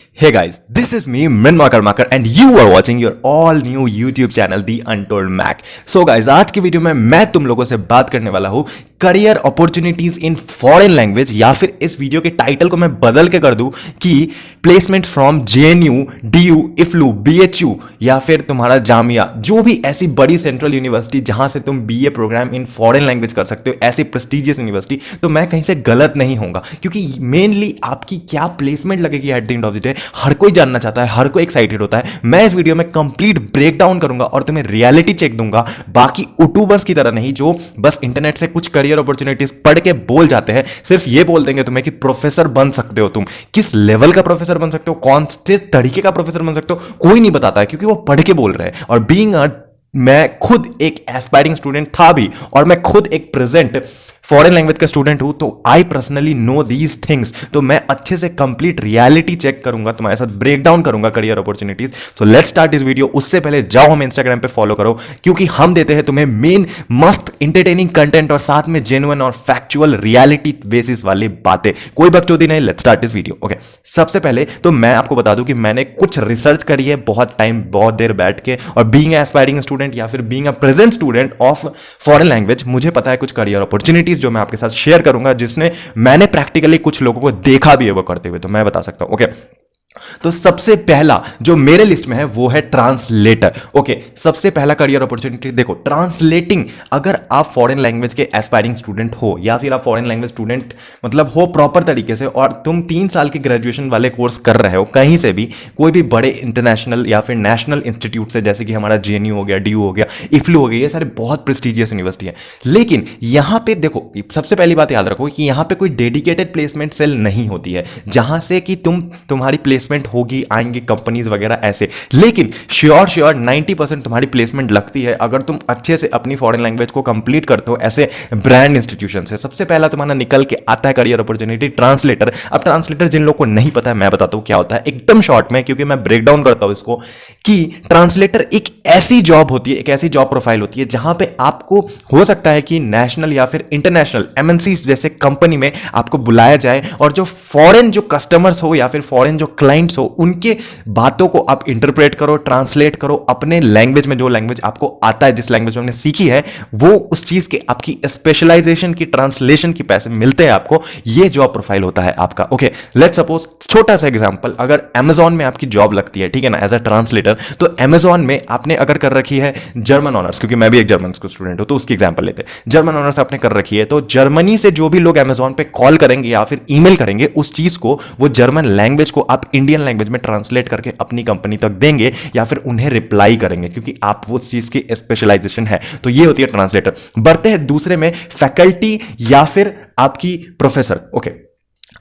Hey guys, this is me Minma Karmakar and you are watching your all new YouTube channel The Untold Mac. So guys, आज की video में मैं तुम लोगों से बात करने वाला हूँ career opportunities in foreign language, या फिर इस वीडियो के टाइटल को मैं बदल के कर दूं कि placement from JNU, DU, IFLU, BHU या फिर तुम्हारा जामिया, जो भी ऐसी बड़ी सेंट्रल यूनिवर्सिटी जहां से तुम BA program in foreign language कर सकते हो, ऐसी प्रेस्टिजियस यूनिवर्सिटी, तो मैं कहीं से गलत नहीं होऊंगा क्योंकि मेनली आपकी क्या प्लेसमेंट लगेगी at the end of the day हर कोई जानना चाहता है, हर कोई एक्साइटेड होता है। मैं इस वीडियो में कंप्लीट ब्रेक डाउन करूंगा और तुम्हें रियलिटी चेक दूंगा, बाकी यूट्यूबर्स की तरह नहीं जो बस इंटरनेट से कुछ करियर अपॉर्चुनिटीज पढ़ के बोल जाते हैं, सिर्फ ये बोल देंगे तुम्हें कि प्रोफेसर बन सकते हो। तुम किस लेवल का प्रोफेसर बन सकते हो, कौन से तरीके का प्रोफेसर बन सकते हो, कोई नहीं बताता है क्योंकि वो पढ़ के बोल रहे हैं। और बीइंग मैं खुद एक एस्पायरिंग स्टूडेंट था भी, और मैं खुद एक प्रेजेंट फॉरेन लैंग्वेज का स्टूडेंट हूं, तो I personally know these things. तो मैं अच्छे से कंप्लीट रियलिटी चेक करूंगा, तुम्हारे साथ ब्रेक डाउन करूंगा career opportunities. So let's start this video. उससे पहले जाओ हमें इंस्टाग्राम पे फॉलो करो, क्योंकि हम देते हैं तुम्हें मेन मस्त इंटरटेनिंग कंटेंट और साथ में जेन्युइन और फैक्चुअल रियलिटी बेसिस वाली बातें, कोई बकचोदी नहीं। Let's start this video. Okay, सबसे पहले तो मैं आपको बता दूं कि मैंने कुछ रिसर्च करी है बहुत टाइम, बहुत देर बैठ के, और बीइंग एस्पायरिंग स्टूडेंट या फिर being a present student of foreign language, मुझे पता है कुछ करियर अपॉर्चुनिटीज जो मैं आपके साथ शेयर करूंगा, जिसने मैंने प्रैक्टिकली कुछ लोगों को देखा भी है वो करते हुए, तो मैं बता सकता हूं। ओके, तो सबसे पहला जो मेरे लिस्ट में है वो है ट्रांसलेटर। ओके, सबसे पहला करियर अपॉर्चुनिटी देखो, ट्रांसलेटिंग। अगर आप फॉरेन लैंग्वेज के एस्पायरिंग स्टूडेंट हो या फिर आप फॉरेन लैंग्वेज स्टूडेंट मतलब हो प्रॉपर तरीके से, और तुम 3 साल के ग्रेजुएशन वाले कोर्स कर रहे हो कहीं से भी, कोई भी बड़े इंटरनेशनल या फिर नेशनल इंस्टीट्यूट से, जैसे कि हमारा JNU हो गया, DU हो गया, IFLU हो गया, ये सारे बहुत प्रेस्टिजियस यूनिवर्सिटी है। लेकिन यहां पे देखो, सबसे पहली बात याद रखो कि यहां पे कोई डेडिकेटेड प्लेसमेंट सेल नहीं होती है जहां से कि तुम्हारी प्लेसमेंट होगी, आएंगे कंपनीज वगैरह ऐसे। लेकिन श्योर 90% तुम्हारी प्लेसमेंट लगती है अगर तुम अच्छे से अपनी फॉरेन लैंग्वेज को कंप्लीट करते हो ऐसे ब्रांड इंस्टीट्यूशन से। सबसे पहला तुम्हारा निकल के आता है करियर अपॉर्चुनिटी ट्रांसलेटर। अब ट्रांसलेटर जिन लोगों को नहीं पता है, मैं बताता हूं क्या होता है एकदम शॉर्ट में, क्योंकि मैं ब्रेक डाउन करता हूं इसको, कि ट्रांसलेटर एक ऐसी जॉब होती है, एक ऐसी जॉब प्रोफाइल होती है जहां पे आपको हो सकता है कि नेशनल या फिर इंटरनेशनल MNCs जैसे कंपनी में आपको बुलाया जाए, और जो फॉरेन जो कस्टमर्स हो या फिर फॉरेन जो क्लाइंट्स हो, उनके बातों को आप इंटरप्रेट करो, ट्रांसलेट करो अपने लैंग्वेज में, जो लैंग्वेज आपको आता है, जिस लैंग्वेज में आपने सीखी है, वो उस चीज के आपकी स्पेशलाइजेशन की, ट्रांसलेशन की पैसे मिलते हैं आपको। ये जॉब प्रोफाइल होता है आपका। ओके, लेट्स सपोज छोटा सा एग्जांपल, अगर अमेजॉन में आपकी जॉब लगती है, ठीक है ना, एज अ ट्रांसलेटर, तो अमेजॉन में आपने अगर कर रखी है जर्मन ऑनर्स, क्योंकि मैं भी एक जर्मन स्टूडेंट हूं तो उसकी एग्जांपल लेते हैं, जर्मन ऑनर्स आपने कर रखी है, तो जर्मनी से जो भी लोग अमेजॉन पे कॉल करेंगे या फिर ईमेल करेंगे, उस चीज को, वो जर्मन लैंग्वेज को आप इंडियन लैंग्वेज में ट्रांसलेट करके अपनी कंपनी तक देंगे या फिर उन्हें रिप्लाई करेंगे, क्योंकि आप वो चीज की स्पेशलाइजेशन है। तो ये होती है ट्रांसलेटर। बढ़ते हैं दूसरे में, फैकल्टी या फिर आपकी प्रोफेसर। ओके,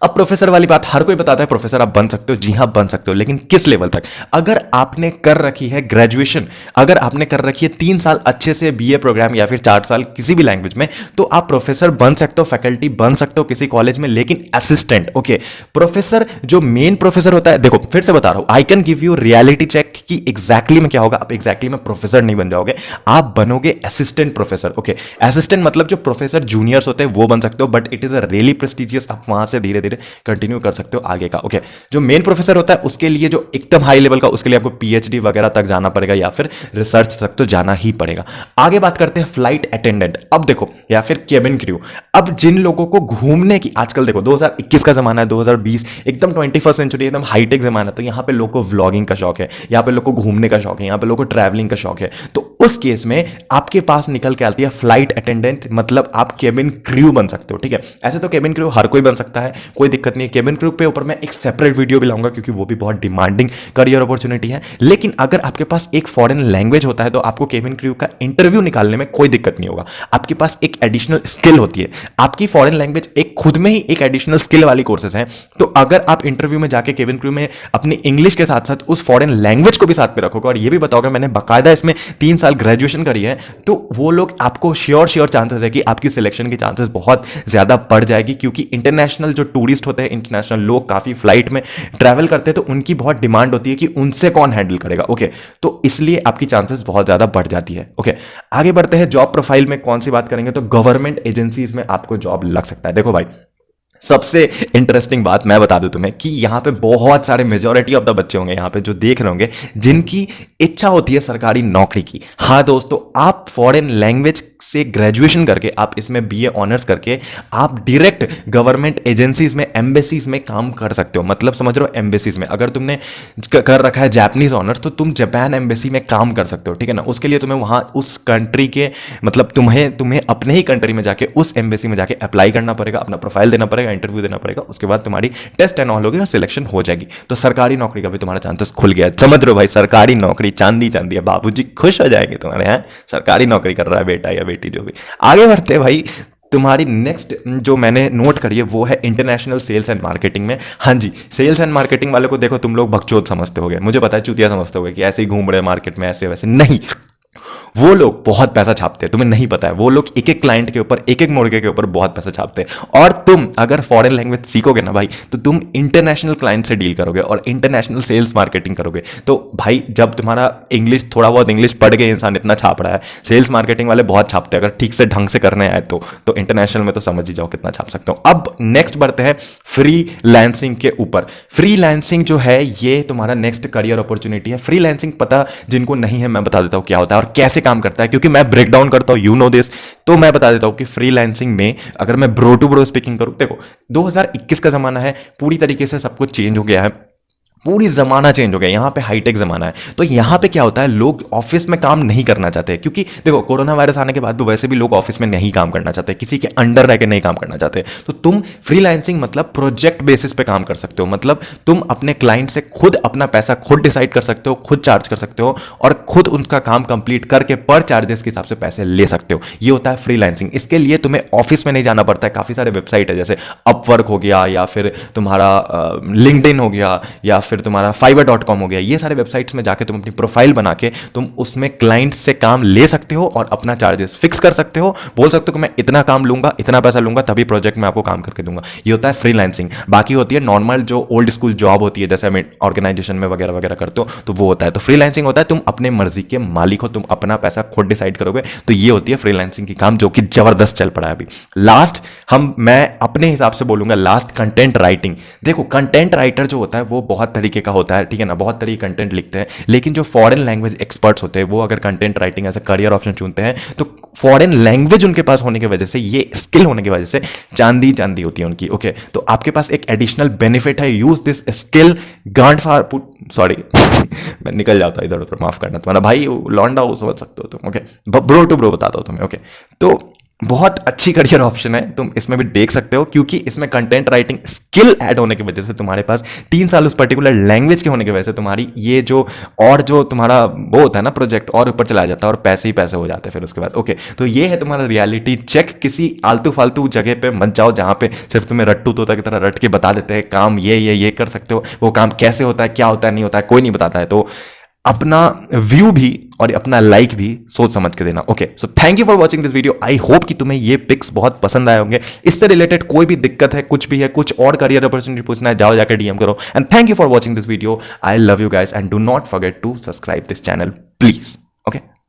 अब प्रोफेसर वाली बात, हर कोई बताता है प्रोफेसर आप बन सकते हो। जी हां, बन सकते हो, लेकिन किस लेवल तक? अगर आपने कर रखी है ग्रेजुएशन, अगर आपने कर रखी है 3 साल अच्छे से BA प्रोग्राम या फिर 4 साल किसी भी लैंग्वेज में, तो आप प्रोफेसर बन सकते हो, फैकल्टी बन सकते हो किसी कॉलेज में, लेकिन असिस्टेंट। ओके, प्रोफेसर जो मेन प्रोफेसर होता है, देखो फिर से बता रहा हूं, I can give you reality check कि एग्जैक्टली में क्या होगा। आप एग्जैक्टली में प्रोफेसर नहीं बन जाओगे, आप बनोगे असिस्टेंट प्रोफेसर। ओके, असिस्टेंट मतलब जो प्रोफेसर जूनियर्स होते हैं वो बन सकते हो, but it is a really prestigious, आप वहां से धीरे कंटिन्यू कर सकते हो आगे का। ओके, जो मेन प्रोफेसर होता है उसके लिए, जो एकदम हाई लेवल का, उसके लिए आपको PhD वगैरह तक जाना पड़ेगा या फिर रिसर्च तक तो जाना ही पड़ेगा। आगे बात करते हैं फ्लाइट अटेंडेंट, अब देखो, या फिर केबिन क्रू। अब जिन लोगों को घूमने की, आजकल देखो 2021 का जमाना है, 2020 एकदम 21st सेंचुरी, एकदम हाईटेक जमाना है, तो यहां पे लोगों को व्लॉगिंग का शौक है, यहां पे लोगों को घूमने का शौक है, यहां पे लोगों को ट्रैवलिंग का शौक है। तो उस केस में आपके पास निकल के आती है फ्लाइट अटेंडेंट, मतलब आप केबिन क्रू बन सकते हो। ठीक है, ऐसे तो केबिन क्रू हर कोई बन सकता है, कोई दिक्कत नहीं है। केबिन क्रू पे ऊपर मैं एक सेपरेट वीडियो भी लाऊंगा, क्योंकि वो भी बहुत डिमांडिंग करियर अपॉर्चुनिटी है। लेकिन अगर आपके पास एक फॉरेन लैंग्वेज होता है तो आपको केबिन क्रू का इंटरव्यू निकालने में कोई दिक्कत नहीं होगा। आपके पास एक एडिशनल स्किल होती है, आपकी फॉरेन लैंग्वेज एक खुद में ही एक एडिशनल स्किल वाली कोर्सेज हैं। तो अगर आप इंटरव्यू में जाके केबिन क्रू में अपनी इंग्लिश के साथ साथ उस फॉरेन लैंग्वेज को भी साथ में रखोगे और ये भी बताओगे मैंने बाकायदा इसमें 3 साल ग्रेजुएशन करी है, तो वो लोग आपको श्योर चांसेस है कि आपकी सिलेक्शन की चांसेस बहुत ज्यादा बढ़ जाएगी। क्योंकि इंटरनेशनल जो टूरिस्ट होते हैं, इंटरनेशनल लोग काफी फ्लाइट में ट्रैवल करते हैं, तो उनकी बहुत डिमांड होती है कि उनसे कौन हैंडल करेगा। ओके, तो इसलिए आपकी चांसेस बहुत ज्यादा बढ़ जाती है। ओके, आगे बढ़ते हैं। जॉब प्रोफाइल में कौन सी बात करेंगे, तो गवर्नमेंट एजेंसीज में आपको जॉब लग सकता है। देखो भाई, सबसे इंटरेस्टिंग बात मैं बता दूं तुम्हें कि यहाँ पे बहुत सारे मेजोरिटी ऑफ द बच्चे होंगे यहाँ पे जो देख रहे होंगे जिनकी इच्छा होती है सरकारी नौकरी की। हाँ दोस्तों, आप फॉरेन लैंग्वेज से ग्रेजुएशन करके, आप इसमें बीए ऑनर्स करके आप डायरेक्ट गवर्नमेंट एजेंसीज में, एम्बेसीज में काम कर सकते हो। मतलब समझ रहे हो, एम्बेसीज में अगर तुमने कर रखा है जापानीज ऑनर्स तो तुम जापान एम्बेसी में काम कर सकते हो, ठीक है ना। उसके लिए तुम्हें वहां उस कंट्री के, मतलब तुम्हें अपने ही कंट्री में जाके उस एम्बेसी में जाके अप्लाई करना पड़ेगा, अपना प्रोफाइल देना पड़ेगा, इंटरव्यू देना पड़ेगा, उसके बाद तुम्हारी टेस्ट एंड ऑल होगी और सिलेक्शन हो जाएगी। तो सरकारी नौकरी का भी तुम्हारा चांसेस खुल गया। समझ रहे हो भाई, सरकारी नौकरी चांदी चांदी है, बाबूजी खुश हो जाएंगे तुम्हारे यहाँ सरकारी नौकरी कर रहा है बेटा या बेटी जो भी। आगे बढ़ते भाई, तुम्हारी नेक्स्ट जो मैंने नोट करी है वो है इंटरनेशनल सेल्स एंड मार्केटिंग में। हाँ जी, सेल्स एंड मार्केटिंग वाले को देखो तुम लोग बकचोद समझते होगे, मुझे पता है चूतिया समझते होगे कि ऐसे ही घूम रहे मार्केट में ऐसे वैसे। नहीं, वो लोग बहुत पैसा छापते हैं, तुम्हें नहीं पता है। वो लोग एक एक क्लाइंट के ऊपर, एक एक मुर्गे के ऊपर बहुत पैसा छापते हैं। और तुम अगर फॉरेन लैंग्वेज सीखोगे ना भाई, तो तुम इंटरनेशनल क्लाइंट से डील करोगे और इंटरनेशनल सेल्स मार्केटिंग करोगे। तो भाई जब तुम्हारा इंग्लिश, थोड़ा बहुत इंग्लिश पढ़ के इंसान इतना छाप रहा है, सेल्स मार्केटिंग वाले बहुत छापते हैं। अगर ठीक से ढंग से करने आए तो इंटरनेशनल में तो समझ ही जाओ कितना छाप सकते हो। अब नेक्स्ट बढ़ते हैं फ्री लैंसिंग के ऊपर। फ्री लैंसिंग जो है ये तुम्हारा नेक्स्ट करियर अपॉर्चुनिटी है। फ्री लैंसिंग पता जिनको नहीं है मैं बता देता हूँ क्या होता है और कैसे काम करता है, क्योंकि मैं ब्रेक डाउन करता हूं, यू नो दिस। तो मैं बता देता हूं कि फ्रीलांसिंग में अगर मैं ब्रो टू ब्रो स्पीकिंग करूं, देखो 2021 का जमाना है, पूरी तरीके से सब कुछ चेंज हो गया है, पूरी जमाना चेंज हो गया, यहाँ पे हाईटेक जमाना है। तो यहाँ पे क्या होता है, लोग ऑफिस में काम नहीं करना चाहते, क्योंकि देखो कोरोना वायरस आने के बाद भी वैसे भी लोग ऑफिस में नहीं काम करना चाहते, किसी के अंडर रह के नहीं काम करना चाहते। तो तुम फ्रीलांसिंग मतलब प्रोजेक्ट बेसिस पे काम कर सकते हो। मतलब तुम अपने क्लाइंट से खुद अपना पैसा खुद डिसाइड कर सकते हो, खुद चार्ज कर सकते हो और खुद उनका काम कंप्लीट करके पर चार्जेस के हिसाब से पैसे ले सकते हो। ये होता है फ्रीलांसिंग। इसके लिए तुम्हें ऑफिस में नहीं जाना पड़ता है। काफी सारे वेबसाइट है, जैसे अपवर्क हो गया या फिर तुम्हारा लिंक्डइन हो गया या फिर तुम्हारा fiverr.com हो गया। ये सारे वेबसाइट्स में जाके तुम अपनी प्रोफाइल बना के तुम उसमें क्लाइंट से काम ले सकते हो और अपना चार्जेस फिक्स कर सकते हो। बोल सकते हो कि मैं इतना काम लूंगा, इतना पैसा लूंगा, तभी प्रोजेक्ट में आपको काम करके दूंगा। ये होता है फ्रीलांसिंग। बाकी होती है नॉर्मल जो ओल्ड स्कूल जॉब होती है, जैसे हम ऑर्गेनाइजेशन में वगैरह वगैरह करते हो, तो वो होता है। तो फ्रीलांसिंग होता है तुम अपने मर्जी के मालिक हो, तुम अपना पैसा खुद डिसाइड करोगे। तो ये होती है फ्रीलांसिंग की काम, जो कि जबरदस्त चल पड़ा है अभी। लास्ट मैं अपने हिसाब से बोलूंगा, लास्ट कंटेंट राइटिंग। देखो कंटेंट राइटर जो होता है वो बहुत तरीके का होता है, ठीक है ना, बहुत तरीके कंटेंट लिखते हैं। लेकिन जो फॉरेन लैंग्वेज एक्सपर्ट्स होते हैं वो अगर content writing as a career option चुनते हैं, तो फॉरेन लैंग्वेज उनके पास होने की वजह से, ये स्किल होने की वजह से चांदी चांदी होती है उनकी। ओके, तो आपके पास एक एडिशनल बेनिफिट है, यूज दिस स्किल गांड फॉर पुट, सॉरी मैं निकल जाता इधर उधर, माफ करना, तुम्हारा भाई लौंडा हो समझ सकते हो तुम। ओके, ब्रो टू ब्रो बताता हूं तुम्हें। ओके, तो बहुत अच्छी करियर ऑप्शन है, तुम इसमें भी देख सकते हो, क्योंकि इसमें कंटेंट राइटिंग स्किल ऐड होने की वजह से, तुम्हारे पास 3 साल उस पर्टिकुलर लैंग्वेज के होने की वजह से तुम्हारी ये जो और जो तुम्हारा वो होता है ना प्रोजेक्ट, और ऊपर चला जाता है और पैसे ही पैसे हो जाते हैं फिर उसके बाद। ओके, तो ये है तुम्हारा रियलिटी चेक। किसी आलतू फालतू जगह पे मत जाओ जहां पे सिर्फ तुम्हें रट्टू तोता की तरह रट के बता देते हैं काम ये कर सकते हो, वो काम कैसे होता है, क्या होता है, नहीं होता है, कोई नहीं बताता है। तो अपना व्यू भी और अपना लाइक भी सोच समझ के देना। Okay, so thank you for watching this video. I hope कि तुम्हें ये पिक्स बहुत पसंद आए होंगे। इससे रिलेटेड कोई भी दिक्कत है, कुछ भी है, कुछ और करियर अपॉर्चुनिटी पूछना है, जाओ जाकर डीएम करो। And thank you for watching this video. I love you guys and do not forget to subscribe this channel please. Okay.